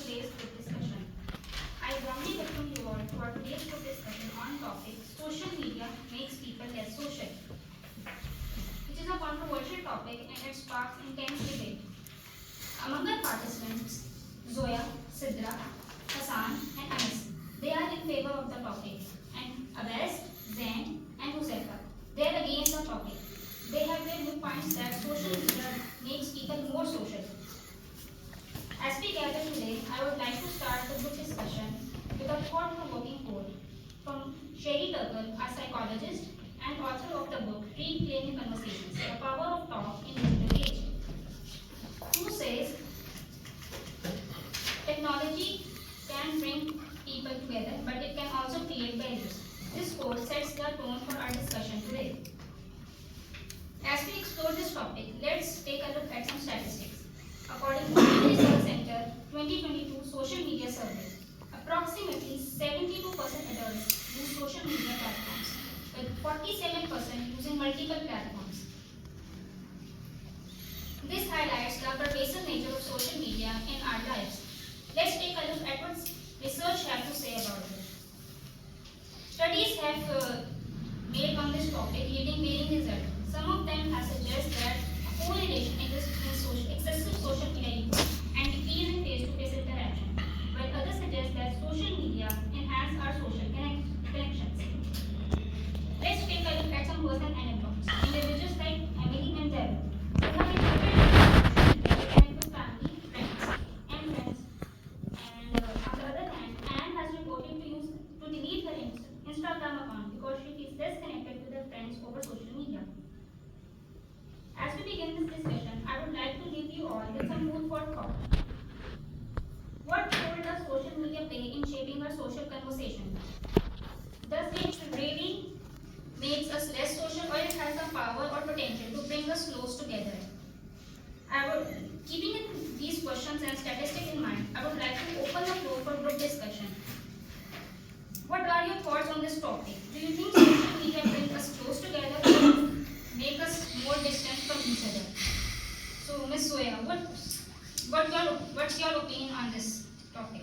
today's group discussion. I warmly welcome you all to our today's group discussion on topic social media makes people less social, which is a controversial topic and it sparks intense debate. Among the participants, Zoya, Sidra, Hassan and Anis. They are in favor of the topic and Abbas, Zain and Huzaifa. They are against the topic. They have their viewpoints that social media makes people more social. As we gather today, I would like to start the group discussion with a thought-provoking quote from Sherry Turkle, a psychologist and author of the book Reclaiming Conversations, The Power of Talk in Digital Age, who says technology can bring people together, but it can also create barriers. This quote sets the tone for our discussion today. As we explore this topic, let's take a look at some statistics. According to the Research Center 2022 Social Media Survey, approximately 72% adults use social media platforms, with 47% using multiple platforms. This highlights the pervasive nature of social media in our lives. Let's take a look at what research has to say about it. Studies have made on this topic yielding varying results. Some of them have suggested that a correlation exists between excessive social media use and decrease in face-to-face interaction, while others suggest that social media enhance our social connections. Let's take a look at some personal anecdotes. Individuals like Emily and Deb, who have reported that social media connect with family, friends, and friends. And on the other hand, Anne has reported to delete her Instagram account because she feels less connected with her friends over social media. As we begin this discussion, I would like to leave you all with some food for thought. What role does social media play in shaping our social conversation? Does it really makes us less social, or it has the power or potential to bring us close together? Keeping these questions and statistics in mind, I would like to open the floor for group discussion. What are your thoughts on this topic? Do you think social media brings us close together or make us more distant from each other? So, Ms. Zoya, what's your opinion on this topic?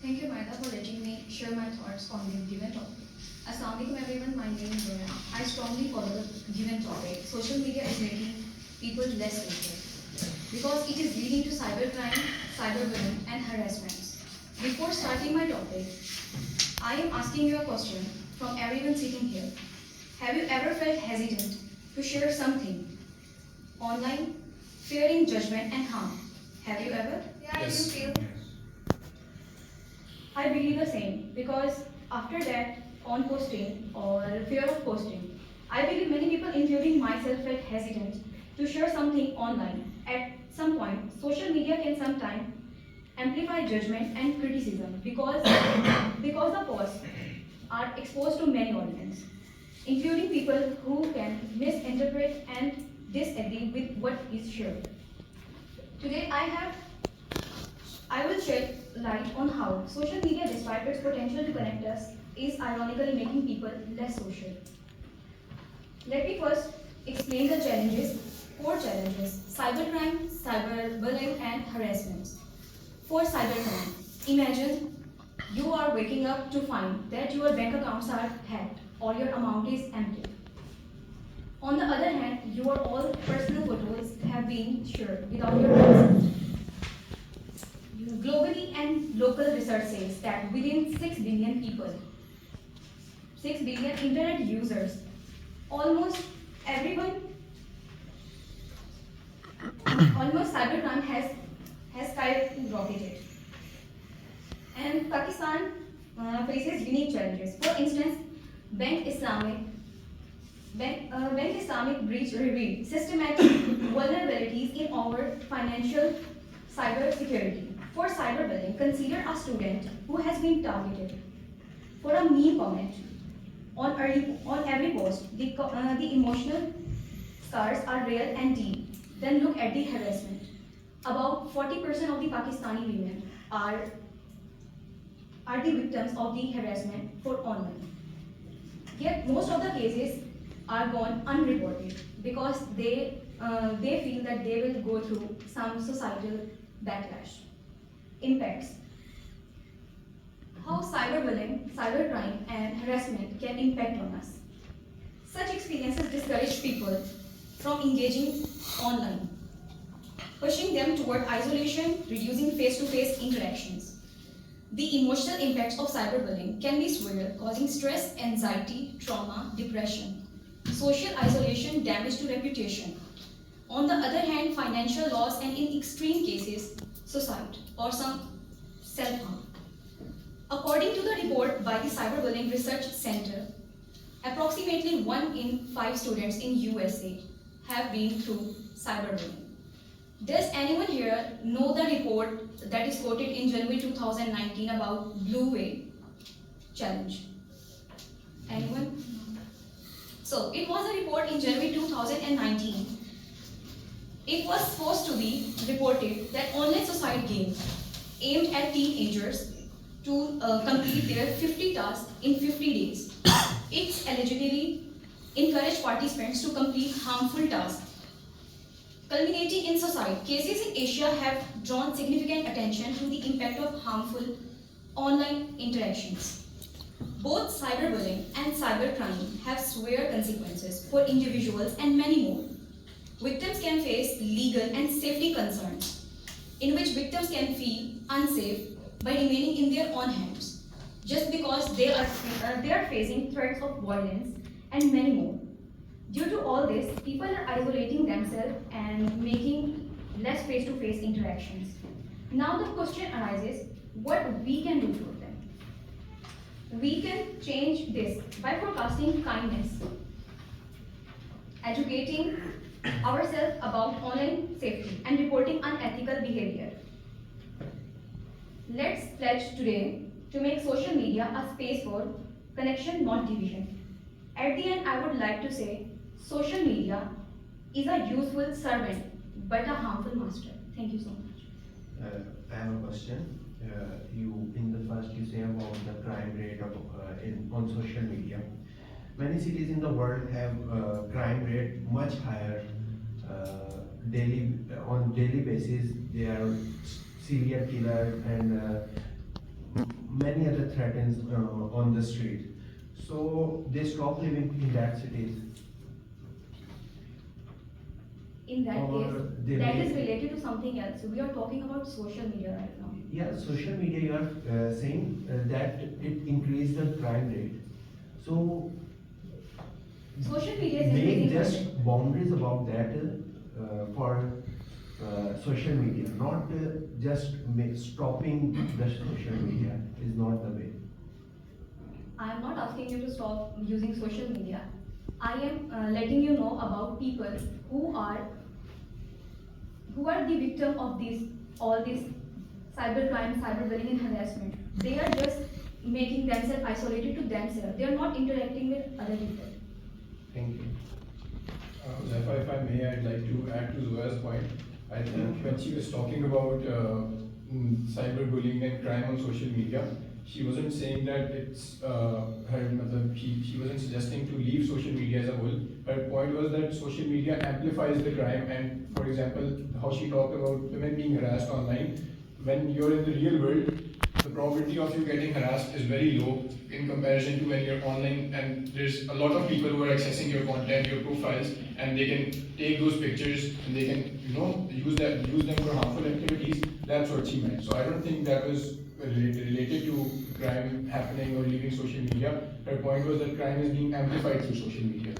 Thank you, Maida, for letting me share my thoughts on the given topic. Assalamualaikum everyone, my name is Zoya. I strongly follow the given topic. Social media is making people less social because it is leading to cybercrime, cyberbullying, and harassments. Before starting my topic, I am asking you a question from everyone sitting here. Have you ever felt hesitant to share something online, fearing judgment and harm? Have you ever? Yeah, yes. You feel? I believe the same because after that, on posting or fear of posting, I believe many people, including myself, felt hesitant to share something online. At some point, social media can sometimes amplify judgment and criticism because the posts are exposed to many audiences, including people who can misinterpret and disagree with what is shared. Today, I will shed light on how social media, despite its potential to connect us, is ironically making people less social. Let me first explain the challenges, 4 challenges: cybercrime, cyberbullying, and harassment. For cybercrime, imagine you are waking up to find that your bank accounts are hacked or your amount is empty. On the other hand, your all personal photos have been shared without your consent. Globally and local research says that within 6 billion people, 6 billion internet users, almost everyone, almost cybercrime has skyrocketed. And Pakistan faces unique challenges. For instance, Bank Islamic breach revealed systematic vulnerabilities in our financial cyber security. For cyberbullying, consider a student who has been targeted for a mean comment on every post. The emotional scars are real and deep. Then look at the harassment. About 40% of the Pakistani women are the victims of the harassment for online. Yet most of the cases are gone unreported because they feel that they will go through some societal backlash. impacts. How cyberbullying, cybercrime, and harassment can impact on us. Such experiences discourage people from engaging online, pushing them toward isolation, reducing face-to-face interactions. The emotional impacts of cyberbullying can be severe, causing stress, anxiety, trauma, depression, social isolation, damage to reputation. On the other hand, financial loss and in extreme cases, suicide or some self-harm. According to the report by the Cyberbullying Research Center, approximately 1 in 5 students in USA have been through cyberbullying. Does anyone here know the report that is quoted in January 2019 about Blue Whale Challenge? Anyone? So, it was a report in January 2019. It was supposed to be reported that online suicide games aimed at teenagers to complete their 50 tasks in 50 days. It allegedly encouraged participants to complete harmful tasks. Culminating in suicide, cases in Asia have drawn significant attention to the impact of harmful online interactions. Both cyberbullying and cybercrime have severe consequences for individuals and many more. Victims can face legal and safety concerns, in which victims can feel unsafe by remaining in their own homes, just because they are facing threats of violence and many more. Due to all this, people are isolating themselves and making less face-to-face interactions. Now the question arises, what we can do for them? We can change this by forecasting kindness, educating ourselves about online safety, and reporting unethical behavior. Let's pledge today to make social media a space for connection, not division. At the end, I would like to say, social media is a useful servant, but a harmful master. Thank you so much. I have a question. You in the first you say about the crime rate of on social media. Many cities in the world have crime rate much higher. Daily on daily basis, there are serial killer and many other threats on the street. So they stop living in that cities. In that Or case, they that may- is related to something else. We are talking about social media right now. Yeah, social media, you are saying that it increased the crime rate. So Social media is make increasing just content. boundaries about that for social media, not just stopping the social media is not the way. I am not asking you to stop using social media. I am letting you know about people who are the victim of all these cybercrime, cyberbullying, and harassment. They are just making themselves isolated to themselves. They are not interacting with other people. Thank you. Zephyr, if I may, I'd like to add to Zoya's point. I think when she was talking about cyberbullying and crime on social media, she wasn't saying that it's she wasn't suggesting to leave social media as a whole. Her point was that social media amplifies the crime, and for example, how she talked about women being harassed online. When you're in the real world, the probability of you getting harassed is very low in comparison to when you're online, and there's a lot of people who are accessing your content, your profiles, and they can take those pictures and they can use them for harmful activities. That's what she meant. So I don't think that was related to crime happening or leaving social media. Her point was that crime is being amplified through social media.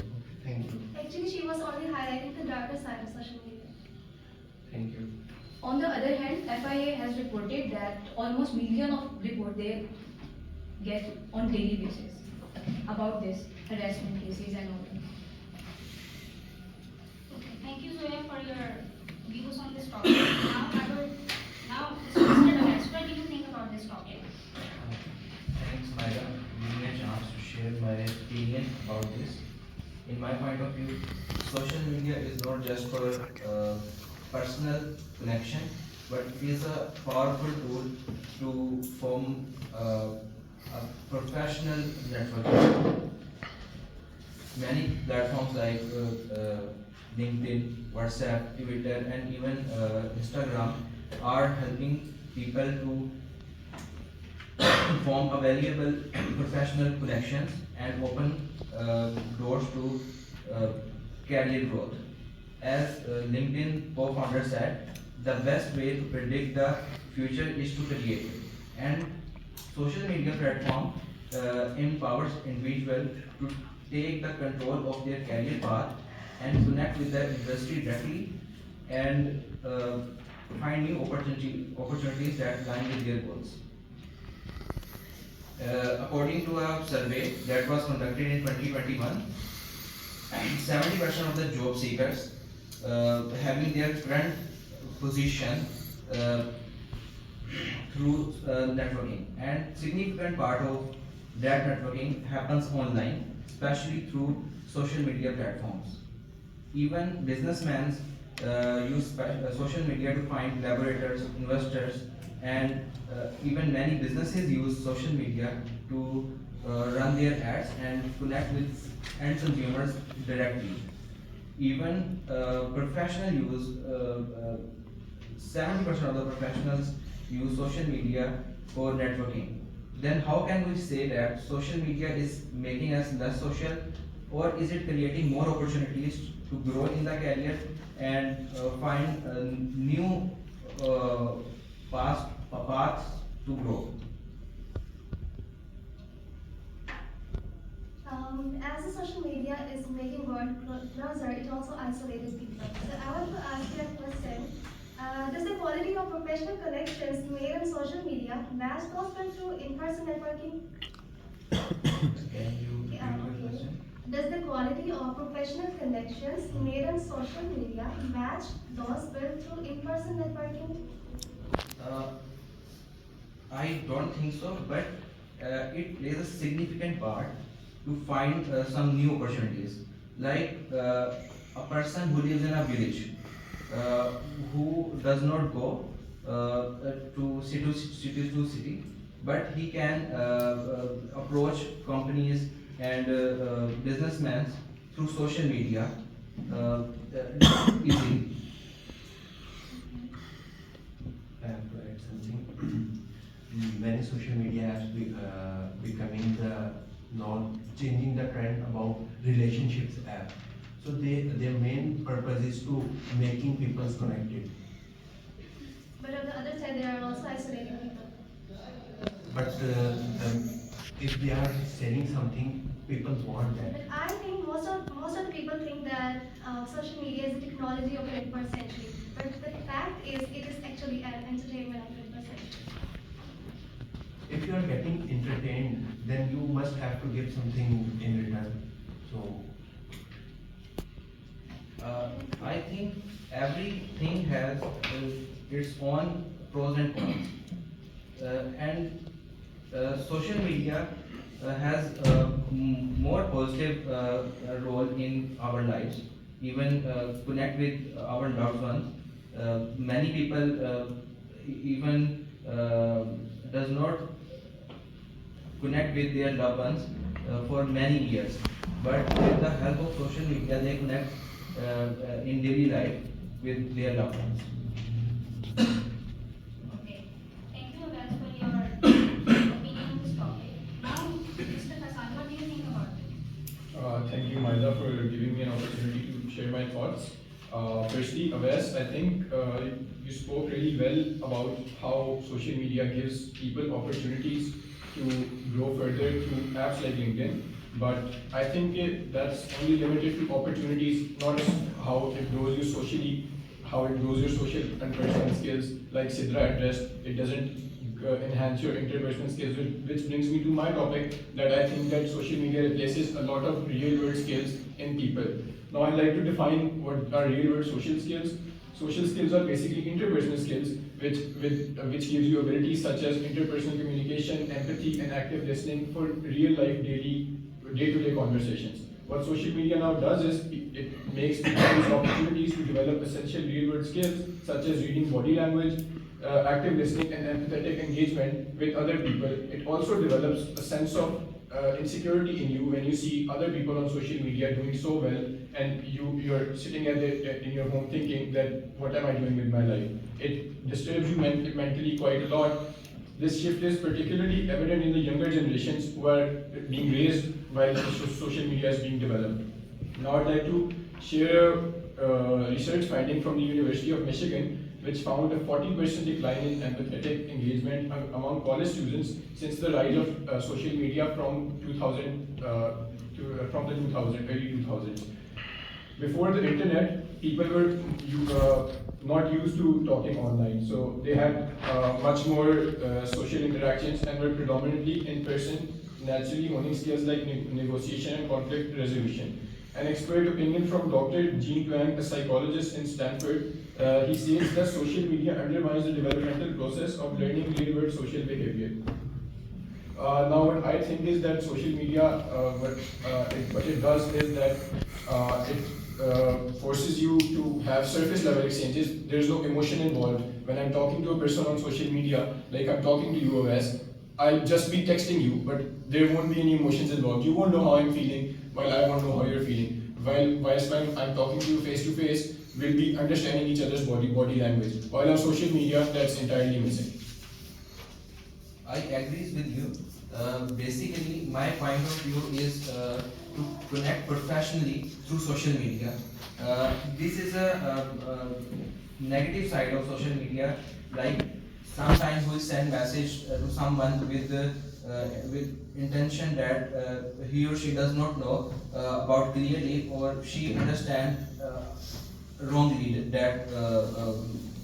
Thank you. Actually, she was only highlighting the darker side of social media. Thank you. On the other hand, FIA has reported that almost million of reports they get on daily basis about this harassment cases and all that. Okay, thank you, Zoya, for your views on this topic. Now, Mr. Ramesh, what do you think about this topic? Thanks, Maida, giving me a chance to share my opinion about this. In my point of view, social media is not just for personal connection, but it is a powerful tool to form a professional network. Many platforms like LinkedIn, WhatsApp, Twitter, and even Instagram are helping people to form a valuable professional connections and open doors to career growth. As LinkedIn co-founder said, the best way to predict the future is to create it. And social media platform empowers individuals to take the control of their career path and connect with the industry directly and find new opportunities that align with their goals. According to a survey that was conducted in 2021, 70% of the job seekers having their current position through networking, and significant part of that networking happens online, especially through social media platforms. Even businessmen use social media to find collaborators, investors, and even many businesses use social media to run their ads and connect with end consumers directly. Even professional use, 70% of the professionals use social media for networking. Then how can we say that social media is making us less social, or is it creating more opportunities to grow in the career and find new paths to grow? As the social media is making world closer, it also isolated people. So I want to ask you a question. Does the quality of professional connections made on social media match those built through in-person networking? Can you repeat Yeah, your okay. question? Does the quality of professional connections made on social media match those built through in-person networking? Uh, I don't think so, but it plays a significant part to find some new opportunities. Like a person who lives in a village, uh, who does not go to city, but he can approach companies and businessmen through social media easily. I have to add something. Many social media apps becoming the not changing the trend about relationships app. So their main purpose is to making people connected. But on the other side, they are also isolating people. But if they are selling something, people want that. But I think most of the people think that social media is the technology of the 21st century. But the fact is, it is actually an entertainment of the 21st century. If you are getting entertained, then you must have to give something in return. So I think everything has its own pros and cons, and social media has more positive role in our lives. Even connect with our loved ones. Many people even does not connect with their loved ones for many years. But with the help of social media, they connect in daily life with their loved ones. Okay. Thank you, Abel, for your opinion on this topic. Now, Mr. Hassan, what do you think about it? Thank you, Maida, for giving me an opportunity to share my thoughts. Firstly, Avais, I think you spoke really well about how social media gives people opportunities to grow further through apps like LinkedIn. But I think that's only limited to opportunities, not how it grows you socially, how it grows your social and personal skills. Like Sidra addressed, it doesn't enhance your interpersonal skills, which brings me to my topic, that I think that social media replaces a lot of real world skills in people. Now I'd like to define what are real world social skills. Social skills are basically interpersonal skills, which gives you abilities such as interpersonal communication, empathy, and active listening for real life day-to-day conversations. What social media now does is it makes people use opportunities to develop essential real-world skills such as reading body language, active listening, and empathetic engagement with other people. It also develops a sense of insecurity in you when you see other people on social media doing so well, and you're sitting in your home thinking that what am I doing with my life? It disturbs you mentally quite a lot. This shift is particularly evident in the younger generations who are being raised while social media is being developed. Now I'd like to share a research finding from the University of Michigan, which found a 40% decline in empathetic engagement among college students since the rise of social media from 2000 from the early 2000s. Before the internet, people were not used to talking online, so they had much more social interactions and were predominantly in person, naturally honing skills like negotiation and conflict resolution. An expert opinion from Dr. Jean Twenge, a psychologist in Stanford, he says that social media undermines the developmental process of learning real-world social behavior. Now, what I think is that social media, what it does is that it forces you to have surface-level exchanges. There's no emotion involved. When I'm talking to a person on social media, like I'm talking to you, OS, I'll just be texting you, but there won't be any emotions involved. You won't know how I'm feeling, while I won't know how you're feeling. Whilst when I'm talking to you face to face, we'll be understanding each other's body language. While on social media, that's entirely missing. I agree with you. Basically, my point of view is to connect professionally through social media. This is a negative side of social media. Like sometimes we send message to someone with intention that he or she does not know about clearly, or she understand wrongly that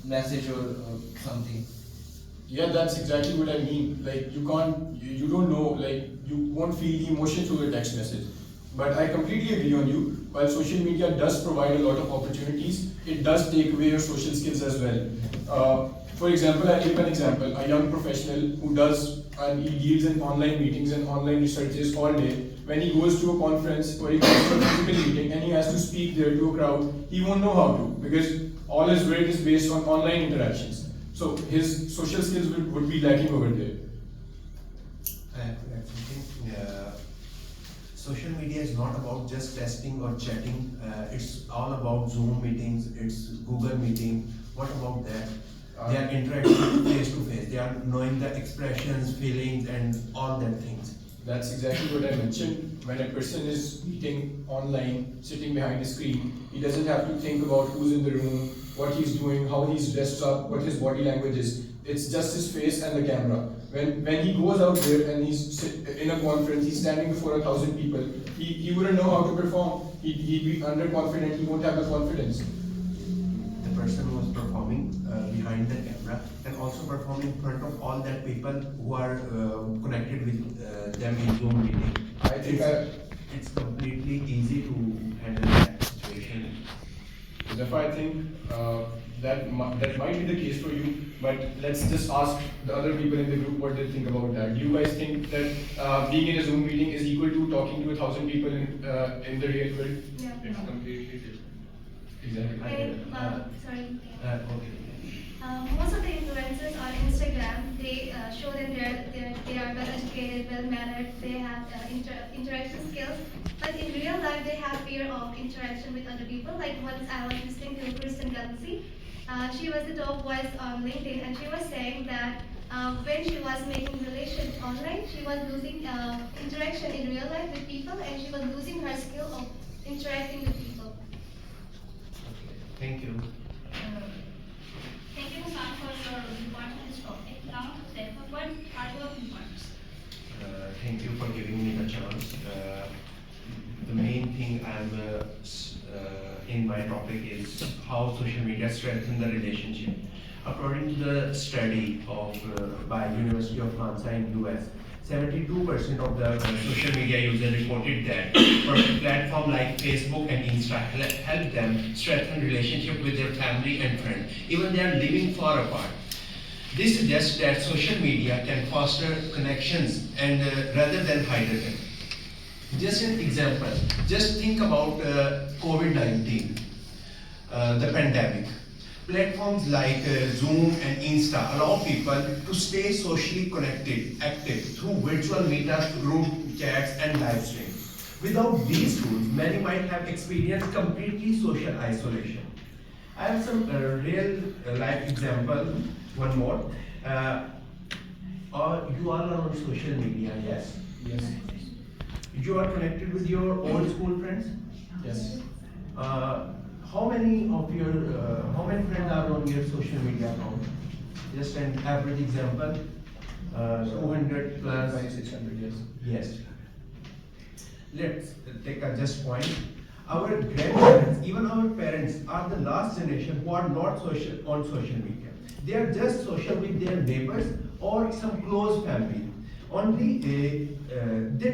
message or something. Yeah, that's exactly what I mean. Like you don't know, like you won't feel the emotion through a text message. But I completely agree on you. While social media does provide a lot of opportunities, it does take away your social skills as well. For example, I'll give an example. A young professional who does and he deals in online meetings and online researches all day. When he goes to a conference or he goes to a physical meeting and he has to speak there to a crowd, he won't know how to, because all his work is based on online interactions. So his social skills would be lacking over there. Social media is not about just texting or chatting. It's all about Zoom meetings, it's Google meeting. What about that? They are interacting face to face. They are knowing the expressions, feelings, and all that things. That's exactly what I mentioned. When a person is meeting online, sitting behind a screen, he doesn't have to think about who's in the room, what he's doing, how he's dressed up, what his body language is. It's just his face and the camera. When he goes out there and he's in a conference, he's standing before 1,000 people, he wouldn't know how to perform. He'd be underconfident, he won't have the confidence. The person who is performing behind the camera and also perform in front of all that people who are connected with them in Zoom meeting. I think it's completely easy to handle that situation. Therefore, I think that might be the case for you, but let's just ask the other people in the group what they think about that. Do you guys think that being in a Zoom meeting is equal to talking to 1,000 people in the real world? Yeah. It's completely different. Exactly. Okay, sorry. Okay. Most of the influencers on Instagram, they show that they are well educated, well mannered, they have interaction skills, but in real life they have fear of interaction with other people. Like once I was listening to Kristen Galaxy, she was the top voice on LinkedIn, and she was saying that when she was making relations online, she was losing interaction in real life with people, and she was losing her skill of interacting with people. Okay. Thank you. Thank you, Musan, for your report on this topic. Now, therefore, what are your reports? Thank you for giving me the chance. The main thing in my topic is how social media strengthen the relationship. According to the study by University of Kansas in US, 72% of the social media users reported that platforms like Facebook and Insta help them strengthen relationship with their family and friends, even they are living far apart. This suggests that social media can foster connections and rather than hide them. Just an example, just think about COVID-19, the pandemic. Platforms like Zoom and Insta allow people to stay socially connected, active through virtual meetups, group chats, and live stream. Without these tools, many might have experienced completely social isolation. I have some real life example. One more. You all are on social media, yes? Yes. You are connected with your old school friends. Yes. How many friends are on your social media account? Just an average example. 200 plus. 500-600, yes. Yes. Let's take a just point. Our grandparents, even our parents, are the last generation who are not social on social media. They are just social with their neighbors or some close family. Only they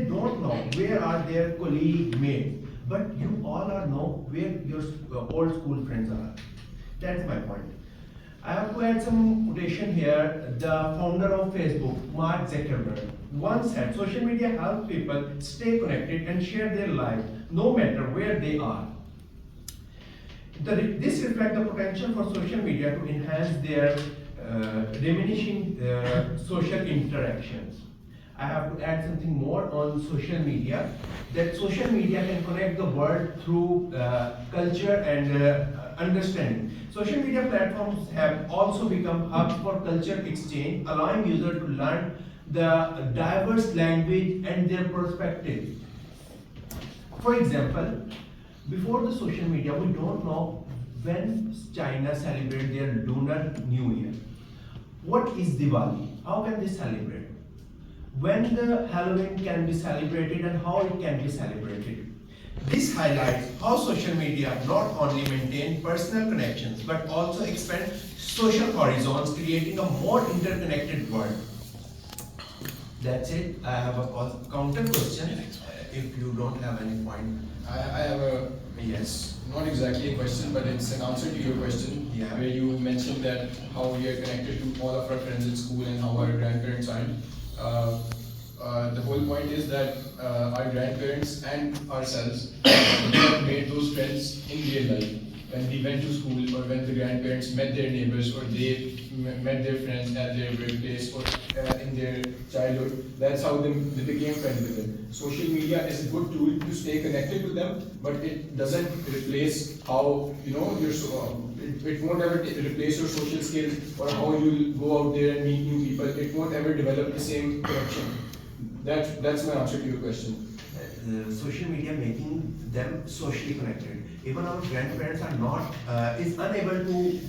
don't know where are their colleague mates. But you all are know where your old school friends are. That's my point. I have to add some quotation here. The founder of Facebook, Mark Zuckerberg, once said, social media helps people stay connected and share their lives no matter where they are. This reflects the potential for social media to enhance their diminishing social interactions. I have to add something more on social media, that social media can connect the world through culture and understanding. Social media platforms have also become hubs for culture exchange, allowing users to learn the diverse language and their perspective. For example, before the social media, we don't know when China celebrate their Lunar New Year. What is Diwali? How can they celebrate? When the Halloween can be celebrated and how it can be celebrated. This highlights how social media not only maintain personal connections but also expand social horizons, creating a more interconnected world. That's it. I have a counter question. If you don't have any point. I have a, Yes. not exactly a question, but it's an answer to your question. Yeah. Where you mentioned that how we are connected to all of our friends in school and how our grandparents aren't. The whole point is that our grandparents and ourselves have made those friends in real life. When we went to school, or when the grandparents met their neighbors, or they met their friends at their workplace, or in their childhood, that's how they became friends with them. Social media is a good tool to stay connected with them, but it doesn't replace how, you know, it won't ever replace your social skills or how you go out there and meet new people. It won't ever develop the same connection. That's my answer to your question. Social media making them socially connected. Even our grandparents are not is unable to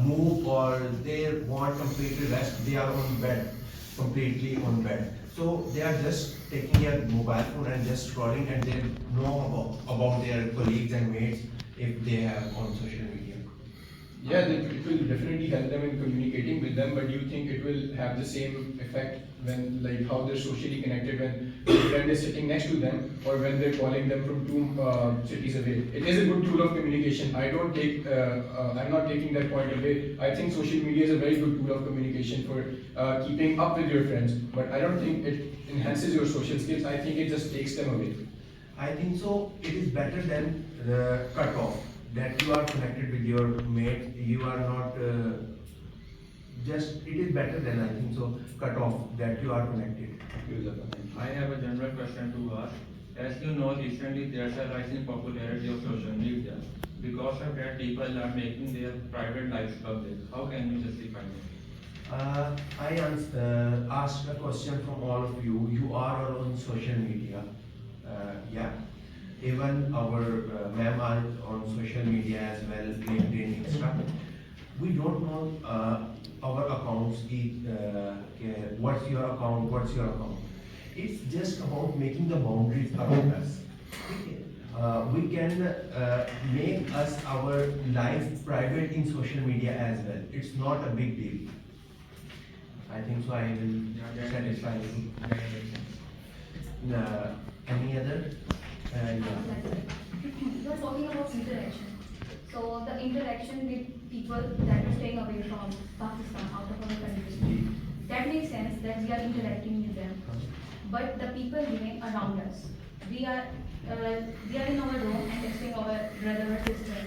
move, or they want complete rest. They are on bed, completely on bed. So they are just taking their mobile phone and just scrolling, and they know about their colleagues and mates if they have on social media. Yeah, it will definitely help them in communicating with them, but do you think it will have the same effect when, like, how they're socially connected when their friend is sitting next to them, or when they're calling them from two cities away? It is a good tool of communication. I'm not taking that point away. I think social media is a very good tool of communication for keeping up with your friends, but I don't think it enhances your social skills. I think it just takes them away. I think so. It is better than cut off. That you are connected with your mate. You are not just. It is better than, I think so, cut off, that you are connected. I have a general question to ask. As you know, recently there's a rise in popularity of social media. Because of that, people are making their private lives public. How can you justify it? I asked a question from all of you. You are on social media. Yeah. Even our ma'am are on social media as well, LinkedIn, Insta. We don't know our accounts. What's your account? What's your account? It's just about making the boundaries around us. We can make us our life private in social media as well. It's not a big deal. I think so. I will satisfy you. Any other? You are talking about interaction. So the interaction with people that are staying away from Pakistan, out of other countries, that makes sense that we are interacting with them. But the people living around us, we are in our room and texting our brother or sister.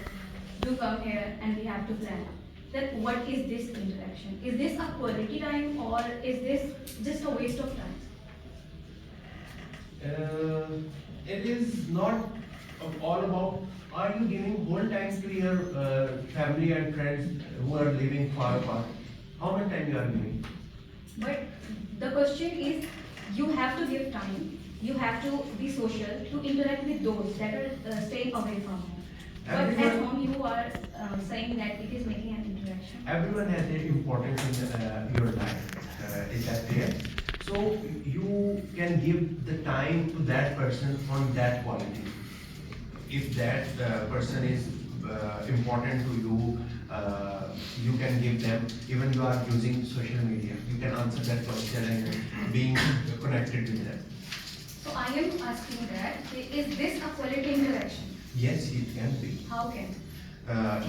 to come here and we have to plan. Then what is this interaction? Is this a quality time or is this just a waste of time? It is not all about, are you giving whole time to your family and friends who are living far apart? How much time you are giving? But the question is, you have to give time, you have to be social to interact with those that are staying away from home. But at Everyone- home, you are saying that it is making an interaction. Everyone has their importance in your life. Is that clear? So you can give the time to that person on that quality. If that person is important to you, you can give them, even you are using social media, you can answer that question and being connected with them. So I am asking that, is this a quality interaction? Yes, it can be. How can?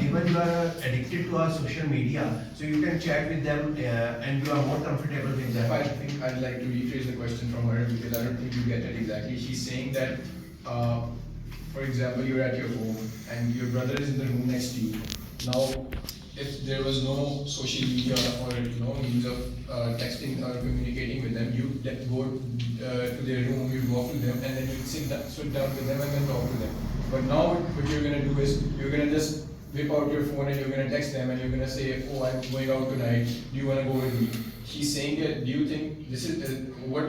Even you are addicted to our social media, so you can chat with them and you are more comfortable with them. I think I'd like to rephrase the question from her because I don't think you get it exactly. She's saying that, for example, you're at your home and your brother is in the room next to you. Now, if there was no social media or means of texting or communicating with them, you go to their room, you walk to them, and then you sit down with them and then talk to them. But now what you're gonna do is you're gonna just whip out your phone and you're gonna text them and you're gonna say, oh, I'm going out tonight. Do you wanna go with me? She's saying that. Do you think this is what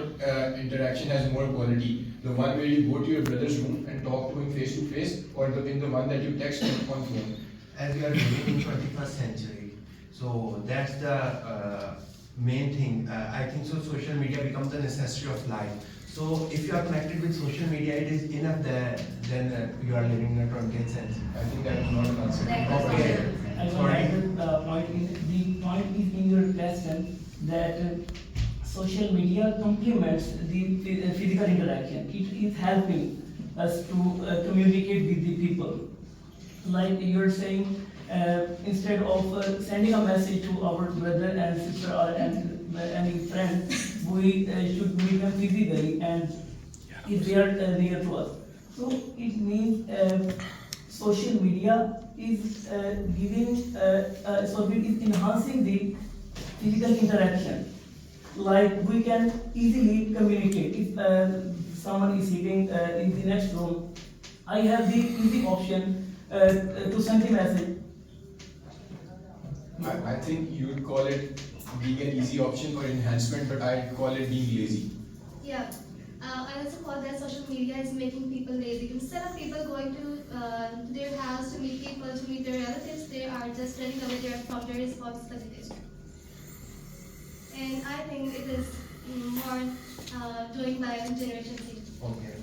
interaction has more quality? The one where you go to your brother's room and talk to him face to face, or in the one that you text him on phone? As we are living in 21st century, so that's the main thing. I think so social media becomes a necessity of life. So if you are connected with social media, it is enough that then you are living in a 20th century. I think that is not an answer. That is not Okay. an answer. I want Sorry. to add the point is in your question that social media complements the physical interaction. It is helping us to communicate with the people. Like you're saying, instead of sending a message to our brother and sister or any friend, we should meet them physically and if they are near to us. So it means social media is enhancing the physical interaction. Like we can easily communicate. If someone is sitting in the next room, I have the easy option to send a message. I think you would call it being an easy option or enhancement, but I'd call it being lazy. Yeah. I also call that social media is making people lazy. Instead of people going to their house to meet people, to meet their relatives, they are just running away from their responsibilities. And I think it is more doing by Generation Z. Okay.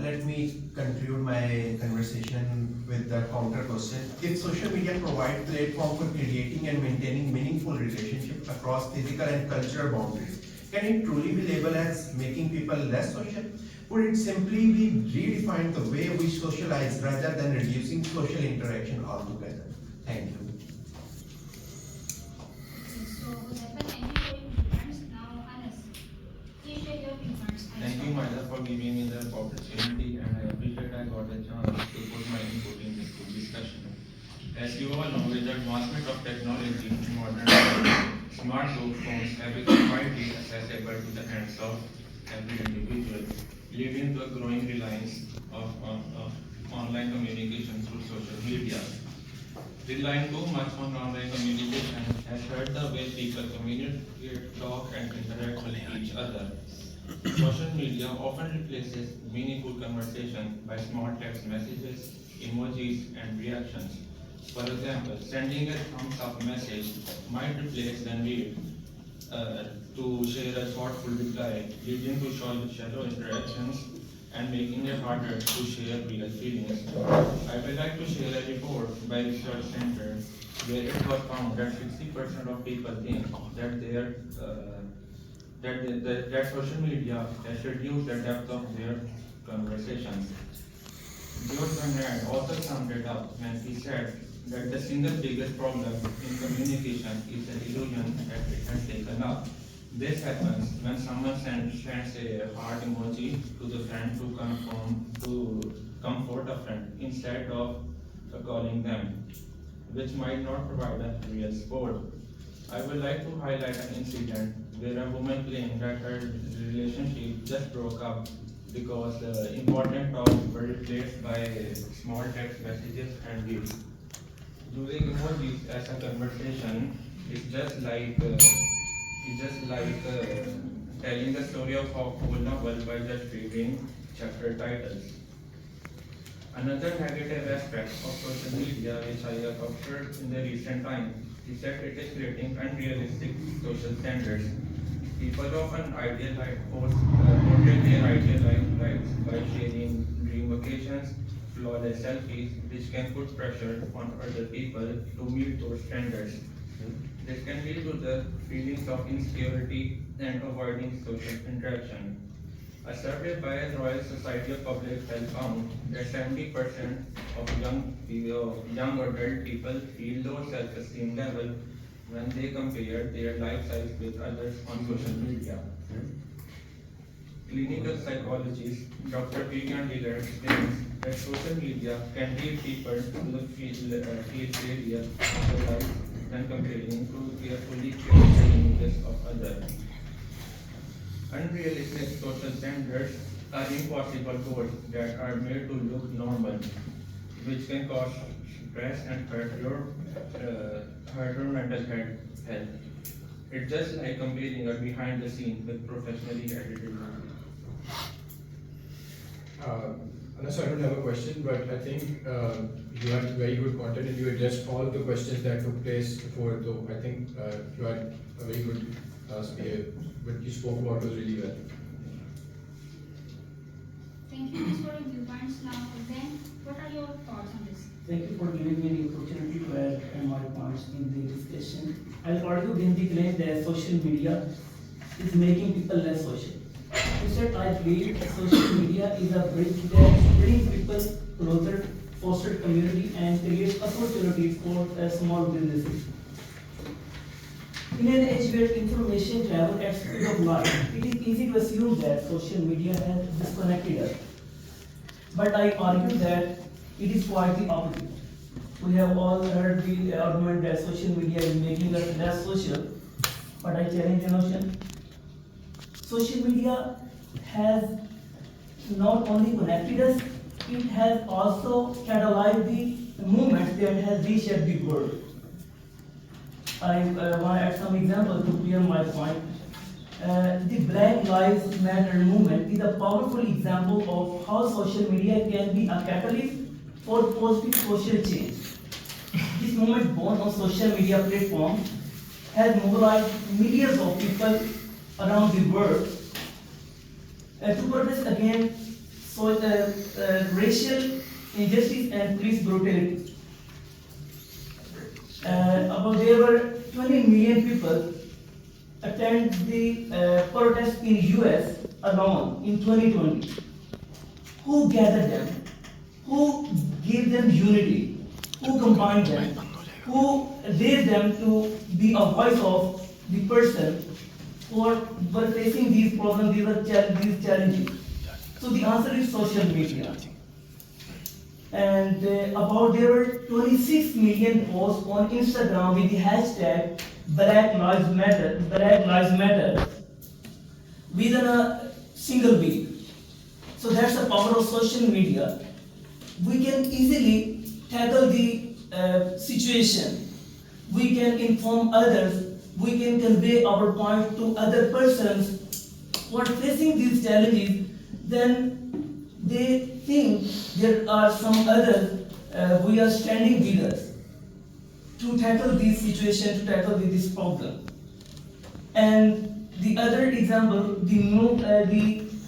Let me conclude my conversation with the counter question. If social media provides platform for creating and maintaining meaningful relationships across physical and cultural boundaries, can it truly be labeled as making people less social? Would it simply be redefine the way we socialize rather than reducing social interaction altogether? Thank you. So, Huzaifa, thank you for your viewpoints. Now, Anas, please share your viewpoints. Thank you, Maida, for giving me the opportunity, and I appreciate I got a chance to put my input in this good discussion. As you all know, with the advancement of technology in modern times, smartphones have become widely accessible to the hands of every individual, leading to a growing reliance of online communication through social media. Relying too much on online communication has hurt the way people communicate, talk, and interact with each other. Social media often replaces meaningful conversation by small text messages, emojis, and reactions. For example, sending a thumbs up message might replace the need to share a thoughtful reply, leading to shallow interactions and making it harder to share real feelings. I would like to share a report by Research Center where it was found that 60% of people think that social media has reduced the depth of their conversations. George Bernard also summed it up when he said that the single biggest problem in communication is the illusion that it has taken up. This happens when someone sends a heart emoji to the friend to comfort a friend instead of calling them, which might not provide a real support. I would like to highlight an incident where a woman claimed that her relationship just broke up because the important talks were replaced by small text messages and gifs. Using emojis as a conversation is just like telling the story of a whole novel by just reading chapter titles. Another negative aspect of social media which I have observed in the recent times is that it is creating unrealistic social standards. People often portray their idealized lives by sharing dream vacations, flawless selfies, which can put pressure on other people to meet those standards. This can lead to the feelings of insecurity and avoiding social interaction. A survey by the Royal Society of Public Health found that 70% of young adult people feel low self-esteem level when they compare their lifestyles with others on social media. Clinical psychologist Dr. Vivian Diller explains that social media can lead people to feel failure of their life when comparing to carefully curated images of others. Unrealistic social standards are impossible goals that are made to look normal, which can cause stress and hurt your mental health. It's just like comparing a behind the scenes with professionally edited movie. So I don't have a question, but I think you had very good content and you addressed all the questions that took place before. Though I think you had a very good what you spoke about was really well. Thank you for your viewpoints. Now, then, what are your thoughts on this? Thank you for giving me the opportunity to add my points in the discussion. I'll argue against the claim that social media is making people less social. Instead, I believe social media is a bridge that brings people closer, fosters community, and creates opportunities for small businesses. In an age where information travels at speed of light, it is easy to assume that social media has disconnected us. But I argue that it is quite the opposite. We have all heard the argument that social media is making us less social, but I challenge the notion. Social media has not only connected us, it has also catalyzed the movements that has reshaped the world. I want to add some examples to clear my point. The Black Lives Matter movement is a powerful example of how social media can be a catalyst for positive social change. This movement, born on social media platforms, has mobilized millions of people around the world to protest against racial injustice and police brutality. There were 20 million people attend the protest in US alone in 2020. Who gathered them? Who gave them unity? Who combined them? Who raised them to be a voice of the person who were facing these problems, these challenges? So the answer is social media. And there were 26 million posts on Instagram with the hashtag Black Lives Matter within a single week. So that's the power of social media. We can easily tackle the situation. We can inform others. We can convey our point to other persons who are facing these challenges. Then they think there are some others who are standing with us to tackle this situation, to tackle this problem. And the other example, the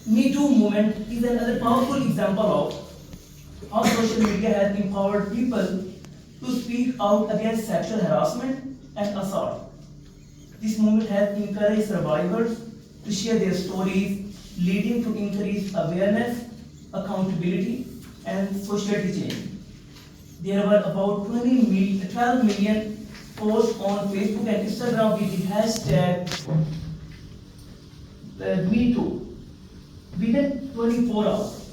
Me Too movement is another powerful example of how social media has empowered people to speak out against sexual harassment and assault. This movement has encouraged survivors to share their stories, leading to increased awareness, accountability, and society change. There were about 12 million posts on Facebook and Instagram with the hashtag MeToo within 24 hours.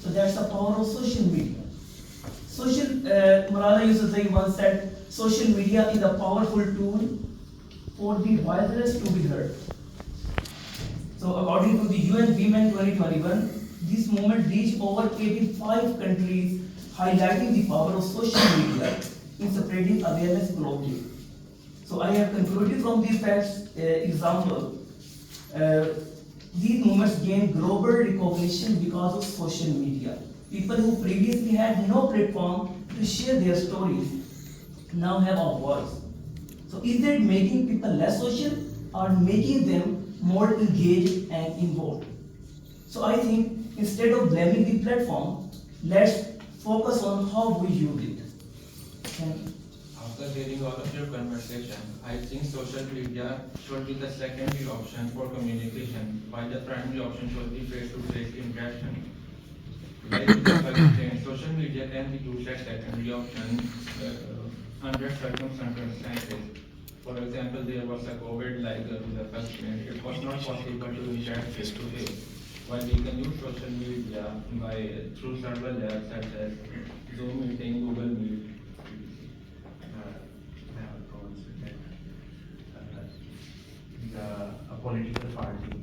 So that's the power of social media. Malala Yousafzai once said, social media is a powerful tool for the voiceless to be heard. So according to the UN Women 2021, this movement reached over 85 countries, highlighting the power of social media in spreading awareness globally. So I have concluded from these facts, example, these movements gain global recognition because of social media. People who previously had no platform to share their stories now have a voice. So is that making people less social or making them more engaged and involved? So I think instead of blaming the platform, let's focus on how we use it. And After hearing all of your conversation, I think social media should be the secondary option for communication, while the primary option should be face-to-face interaction. Like you just explained, social media can be used as secondary option under circumstances. For example, there was a COVID like the first minute. It was not possible to interact face-to-face. While we can use social media through several apps such as Zoom meeting, Google Meet. I have a comment with that. A political party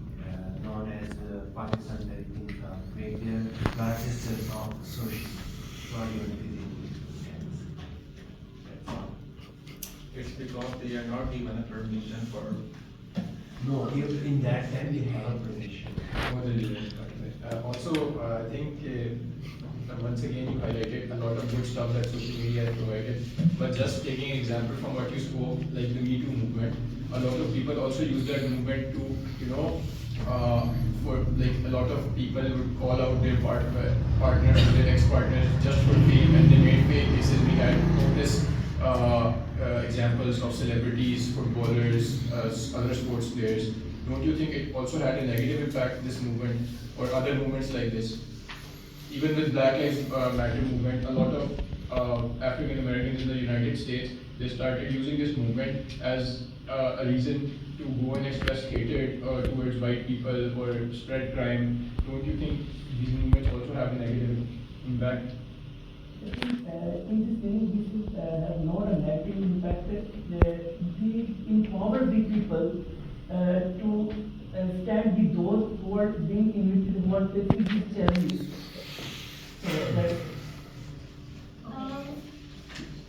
known as Pakistan Tehreek Insaf make their largest of social unity. That's all. It's because they are not given a permission for. No, in that time they have a permission. Also, I think once again you highlighted a lot of good stuff that social media has provided. But just taking an example from what you spoke, like the Me Too movement, a lot of people also use that movement to, for like a lot of people would call out their partners, their ex-partners just for fame, and they made fake cases. We had countless examples of celebrities, footballers, other sports players. Don't you think it also had a negative impact, this movement, or other movements like this? Even with Black Lives Matter movement, a lot of African Americans in the United States, they started using this movement as a reason to go and express hatred towards white people or spread crime. Don't you think these movements also have a negative impact? I think in this way, this has not a negative impact. We empower the people to stand with those who are being invited, who are facing these challenges.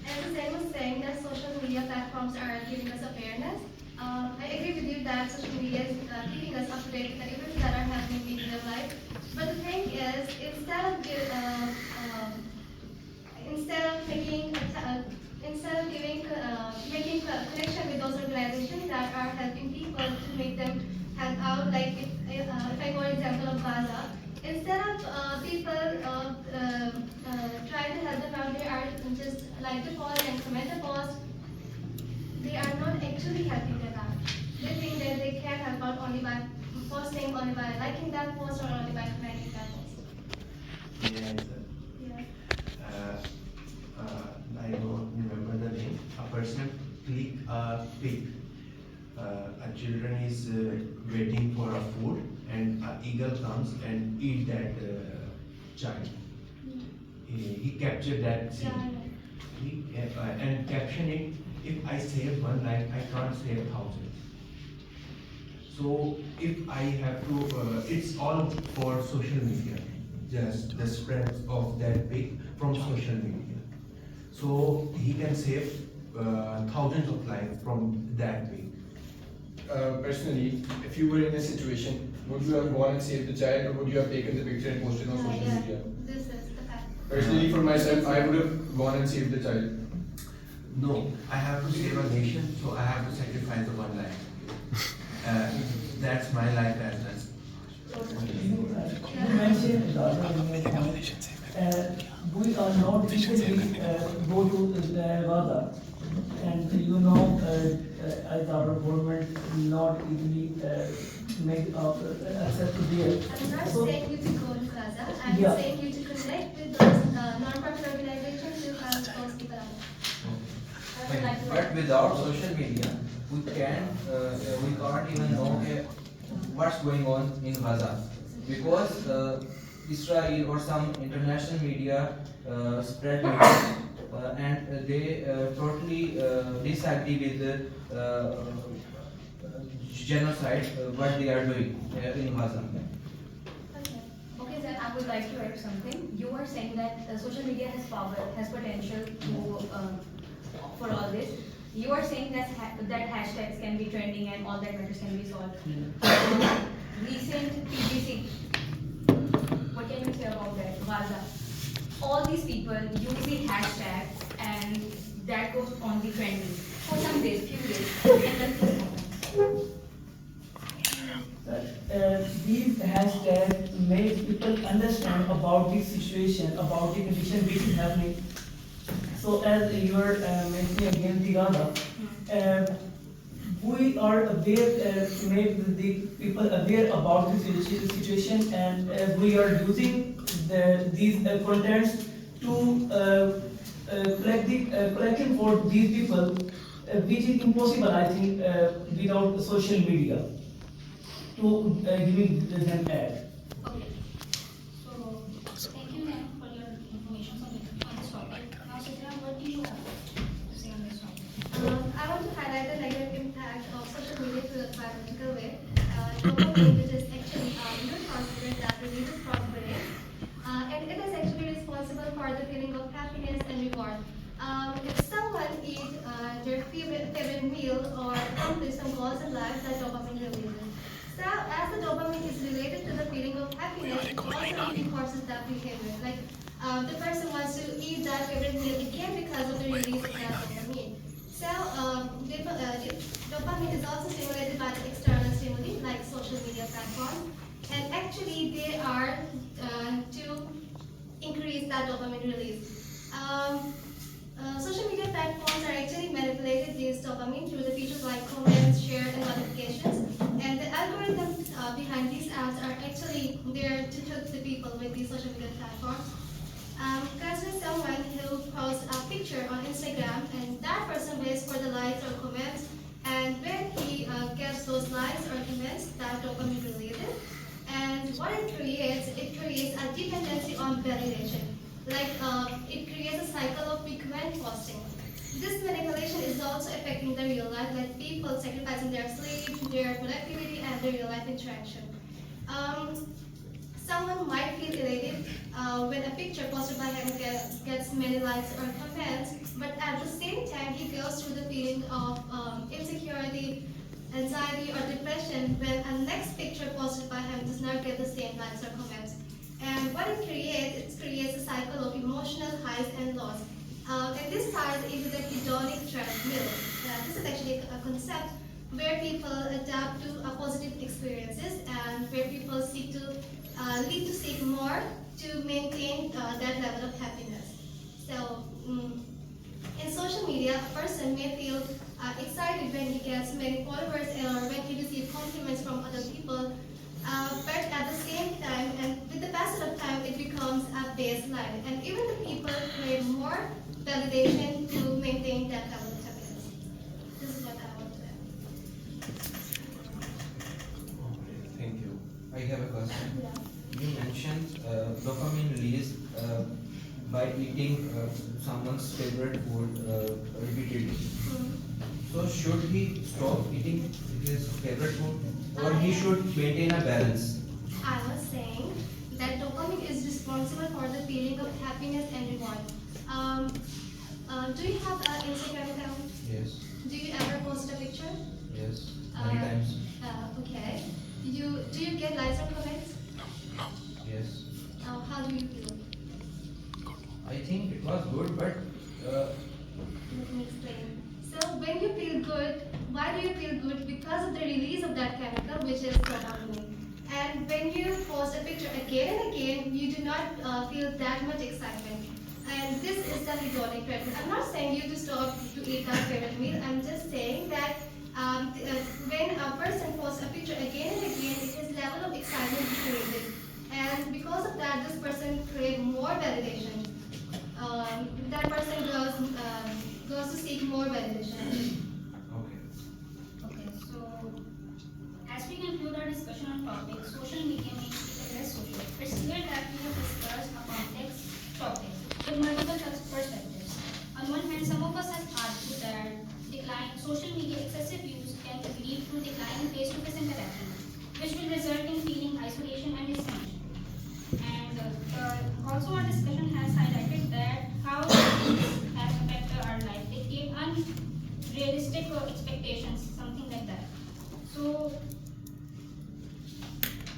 As Zain was saying, that social media platforms are giving us awareness. I agree with you that social media is keeping us up to date with the events that are happening in real life. But the thing is, instead of making connection with those organizations that are helping people to make them help out, like if I go an example of Gaza, instead of people trying to help them out, they are just like the post and comment the post. They are not actually helping them out. They think that they can help out only by posting, only by liking that post, or only by commenting that post. Yes, Yeah. I don't remember the name. A person click a pic. A children is waiting for a food, and an eagle comes and eat that child. He captured that scene. And caption it. If I save one life, I can't save 1,000. So if I have to, it's all for social media. Just the spread of that pic from social media. So he can save thousands of lives from that pic. Personally, if you were in a situation, would you have gone and saved the child, or would you have taken the picture and posted on social Yeah, media? this is the fact. Personally, for myself, I would have gone and saved the child. No, I have to save a nation, so I have to sacrifice the one life. That's my life as well. You mentioned we are not easily go to Gaza, and as our government not easily make access to there. I'm not So- saying you to go to Gaza. I'm Yeah. saying you to connect with those non-profit organizations who help those people out. I would like to. But without social media, we can't even know what's going on in Gaza, because Israel or some international media spread news, and they totally disagree with the genocide what they are doing in Gaza. Okay. Okay, then I would like to add something. You are saying that social media has power, has potential to for all this. You are saying that that hashtags can be trending and all that matters can be solved. Recent PGC, what can you say about that? Gaza. All these people use the hashtag and that goes on the trending for some days, few days, and then things happen. These hashtags make people understand about the situation, about the condition which is happening. So as you are mentioning again the Gaza, we are aware to make the people aware about the situation, and we are using these contents to collecting for these people, which is impossible, I think, without social media to giving them ad. Okay. So, thank you ma'am for your information on this topic. Now, Sidra, what do you have to say on this topic? I want to highlight the negative impact of social media to the biological way. Dopamine, which is actually a neurotransmitter that releases from the brain, and it is actually responsible for the feeling of happiness and reward. If someone eats their favorite meal or accomplish some goals in life, that dopamine releases. So, as the dopamine is related to the feeling of happiness, it also reinforces that behavior. Like the person wants to eat that favorite meal again because of the release of that dopamine. So, dopamine is also stimulated by the external stimuli like social media platforms, and actually they are to increase that dopamine release. Social media platforms are actually manipulated this dopamine through the features like comments, share, and notifications. And the algorithms behind these apps are actually there to hook the people with these social media platforms. Consider someone who posts a picture on Instagram and that person waits for the likes or comments, and when he gets those likes or comments, that dopamine related. And what it creates a dependency on validation. Like it creates a cycle of frequent posting. This manipulation is also affecting the real life, like people sacrificing their sleep, their productivity, and their real life interaction. Someone might feel elated when a picture posted by him gets many likes or comments, but at the same time, he goes through the feeling of insecurity, anxiety, or depression when a next picture posted by him does not get the same likes or comments. And what it creates a cycle of emotional highs and lows. And this ties into the hedonic treadmill. This is actually a concept where people adapt to positive experiences and where people seek to seek more to maintain that level of happiness. So, in social media, a person may feel excited when he gets many followers or when he receives compliments from other people. But at the same time, and with the passage of time, it becomes a baseline. And even the people crave more validation to maintain that level of happiness. This is what I want to add. Thank you. I have a question. Yeah. You mentioned dopamine release by eating someone's favorite food repeatedly. So should he stop eating his favorite food, or he should maintain a balance? I was saying that dopamine is responsible for the feeling of happiness and reward. Do you have an Instagram account? Yes, Do you ever post a picture? yes, many times. Okay. Do you get likes or comments? Yes, How do you feel? I think it was good, but Let me explain. So when you feel good, why do you feel good? Because of the release of that chemical, which is dopamine. And when you post a picture again and again, you do not feel that much excitement. And this is the hedonic treadmill. I'm not saying you to stop to eat that favorite meal. I'm just saying that when a person posts a picture again and again, his level of excitement decreases. And because of that, this person craves more validation. That person goes to seek more validation. okay. Okay, so as we conclude our discussion on topic, social media makes people less social. It's clear that we realistic expectations, something like that. So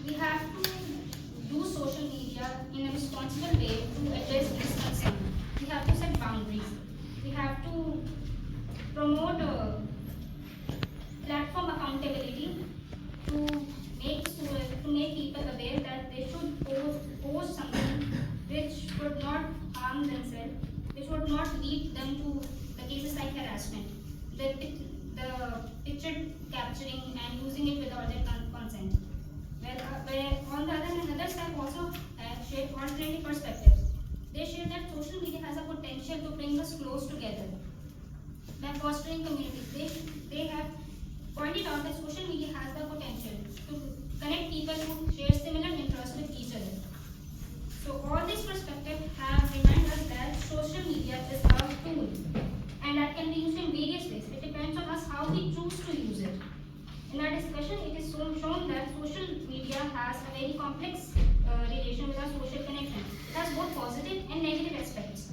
we have to use social media in a responsible way to address these concerns. We have to set boundaries. We have to promote platform accountability to make people aware that they should post something which would not harm themselves, which would not lead them to the cases like harassment, the picture capturing and using it without their consent. Where on the other hand, others have also shared alternative perspectives. They share that social media has a potential to bring us close together by fostering communities. They have pointed out that social media has the potential to connect people who share similar interests with each other. So all these perspectives have reminded us that social media is a tool and that can be used in various ways. It depends on us how we choose to use it. In our discussion, it is shown that social media has a very complex relation with our social connection. It has both positive and negative aspects.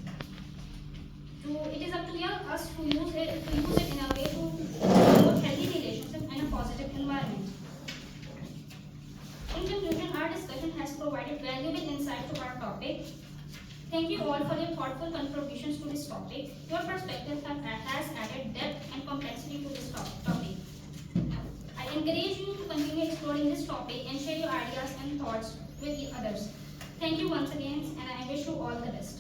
So it is up to us to use it in a way to promote healthy relationships and a positive environment. In conclusion, our discussion has provided valuable insight to our topic. Thank you all for your thoughtful contributions to this topic. Your perspective has added depth and complexity to this topic. I encourage you to continue exploring this topic and share your ideas and thoughts with the others. Thank you once again, and I wish you all the best.